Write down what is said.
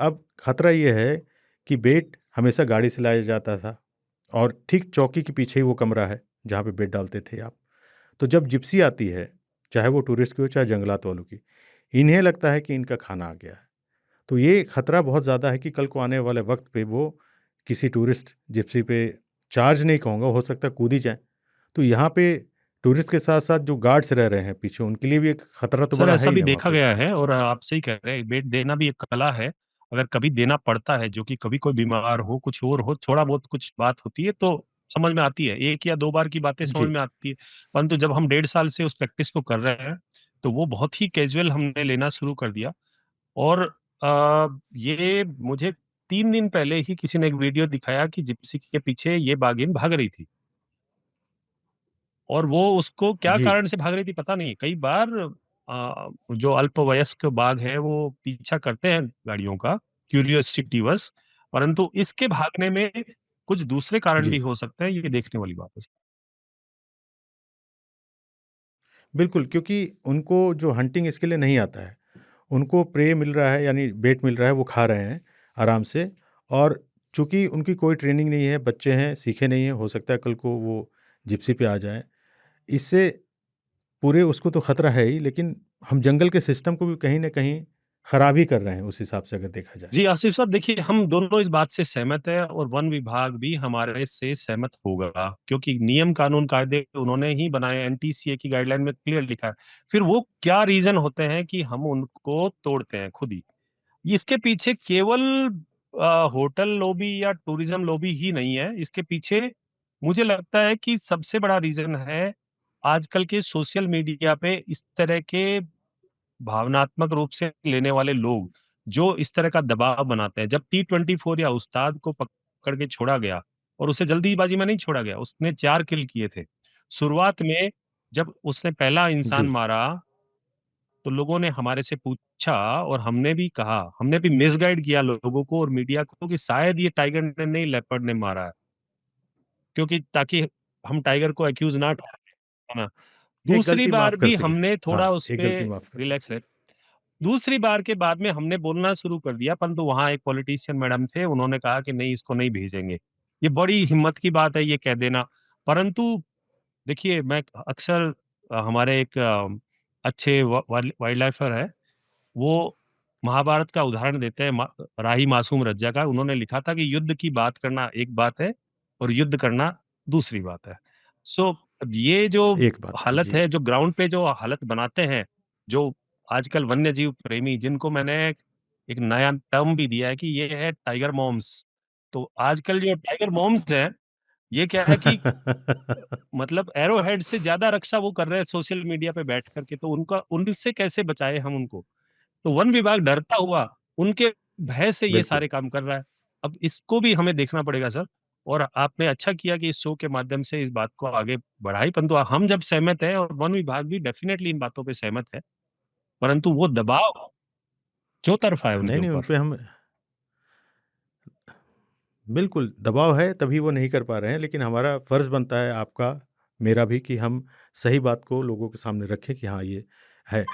अब खतरा ये है कि बेड हमेशा गाड़ी से लाया जाता था और ठीक चौकी के पीछे ही वो कमरा है जहाँ पे बेड डालते थे आप। तो जब जिप्सी आती है, चाहे वो टूरिस्ट की हो चाहे जंगलात वालों की, इन्हें लगता है कि इनका खाना आ गया है। तो ये खतरा बहुत ज़्यादा है कि कल को आने वाले वक्त पे वो किसी टूरिस्ट जिप्सी पे चार्ज नहीं कहूँगा, हो सकता है कूद ही जाएँ। तो यहाँ पे टूरिस्ट के साथ-साथ जो गार्ड्स रह रहे हैं पीछे, उनके लिए भी एक खतरा तो सर बड़ा है ऐसा ही भी ना वहाँ देखा पे। गया है और आप सही कह रहे हैं, बेड देना भी एक कला है। अगर कभी देना पड़ता है, जो कि कभी कोई बीमार हो, कुछ और हो, थोड़ा बहुत कुछ बात होती है तो समझ में आती है, एक या दो बार की बातें समझ जी, में आती है। परंतु जब हम 1.5 साल से उस प्रैक्टिस को कर रहे हैं तो वो बहुत ही कैजुअल हमने लेना शुरू कर दिया। और ये मुझे 3 दिन पहले ही किसी ने एक वीडियो दिखाया कि जिप्सी के पीछे ये बाघिन भाग रही थी, और वो उसको क्या जी। कारण से भाग रही थी पता नहीं। कई बार जो अल्पवयस्क बाघ है वो पीछा करते हैं गाड़ियों का, क्यूरियोसिटी बस। परंतु इसके भागने में कुछ दूसरे कारण भी जी, हो सकते हैं, ये देखने वाली बात है। बिल्कुल, क्योंकि उनको जो हंटिंग इसके लिए नहीं आता है, उनको प्रे मिल रहा है यानी बेट मिल रहा है, वो खा रहे हैं आराम से। और चूँकि उनकी कोई ट्रेनिंग नहीं है, बच्चे हैं, सीखे नहीं हैं, हो सकता है कल को वो जिप्सी पे आ जाएँ। इससे पूरे उसको तो खतरा है ही, लेकिन हम जंगल के सिस्टम को भी कहीं न कहीं खराब ही कर रहे हैं उस हिसाब से अगर देखा जाए। जी आसिफ साहब, देखिए हम दोनों इस बात से सहमत है और वन विभाग भी हमारे से सहमत होगा, क्योंकि नियम कानून कायदे उन्होंने ही बनाए, एनटीसीए की गाइडलाइन में क्लियर लिखा है। फिर वो क्या रीजन होते हैं कि हम उनको तोड़ते हैं खुद ही। इसके पीछे केवल होटल लॉबी या टूरिज्म लॉबी ही नहीं है, इसके पीछे मुझे लगता है कि सबसे बड़ा रीजन है आजकल के सोशल मीडिया पे इस तरह के भावनात्मक रूप से लेने वाले लोग, जो इस तरह का दबाव बनाते हैं। जब T24 या उस्ताद को पकड़ के छोड़ा गया, और उसे जल्दीबाजी में नहीं छोड़ा गया, उसने 4 किल किए थे शुरुआत में। जब उसने पहला इंसान जी। मारा तो लोगों ने हमारे से पूछा, और हमने भी कहा, हमने भी मिसगाइड किया लोगों को और मीडिया को कि शायद ये टाइगर ने नहीं, लेपर्ड ने मारा है, क्योंकि ताकि हम टाइगर को एक्यूज ना ठहराएं, है ना। एक दूसरी गलती बार माफ़ कर भी सकें। हमने हाँ, थोड़ा उस एक पे गलती माफ़ कर दी। रिलैक्स रहे। दूसरी बार के बाद में हमने बोलना शुरू कर दिया, परंतु वहां एक पॉलिटिशियन मैडम थे, उन्होंने कहा कि नहीं, इसको नहीं भेजेंगे। ये बड़ी हिम्मत की बात है ये कह देना। परंतु देखिए, मैं अक्सर हमारे एक अच्छे वाइल्ड लाइफर है, वो महाभारत का उदाहरण देते हैं, राही मासूम रज्जा का। उन्होंने लिखा था कि युद्ध की बात करना एक बात है और युद्ध करना दूसरी बात है। सो अब ये जो एक बात है, हालत जी। है, जो ग्राउंड पे जो हालत बनाते हैं, जो आजकल वन्य जीव प्रेमी, जिनको मैंने एक नया टर्म भी दिया है कि ये है टाइगर मॉम्स। तो आजकल जो टाइगर मॉम्स है, ये क्या है कि मतलब एरो हेड से ज्यादा रक्षा वो कर रहे हैं सोशल मीडिया पे बैठ करके, तो उनका उनसे कैसे बचाए हम उनको। तो वन विभाग डरता हुआ उनके भय से ये बिल्कुल। सारे काम कर रहा है। अब इसको भी हमें देखना पड़ेगा सर। और आपने अच्छा किया कि इस शो के माध्यम से इस बात को आगे बढ़ाई, परंतु हम जब सहमत है, और वन विभाग भी डेफिनेटली इन बातों पे सहमत है, परंतु वो दबाव चौतरफा है उनके नहीं, नहीं, उन ऊपर। पे हम बिल्कुल दबाव है, तभी वो नहीं कर पा रहे हैं, लेकिन हमारा फ़र्ज़ बनता है, आपका, मेरा भी, कि हम सही बात को लोगों के सामने रखें कि हाँ, ये है।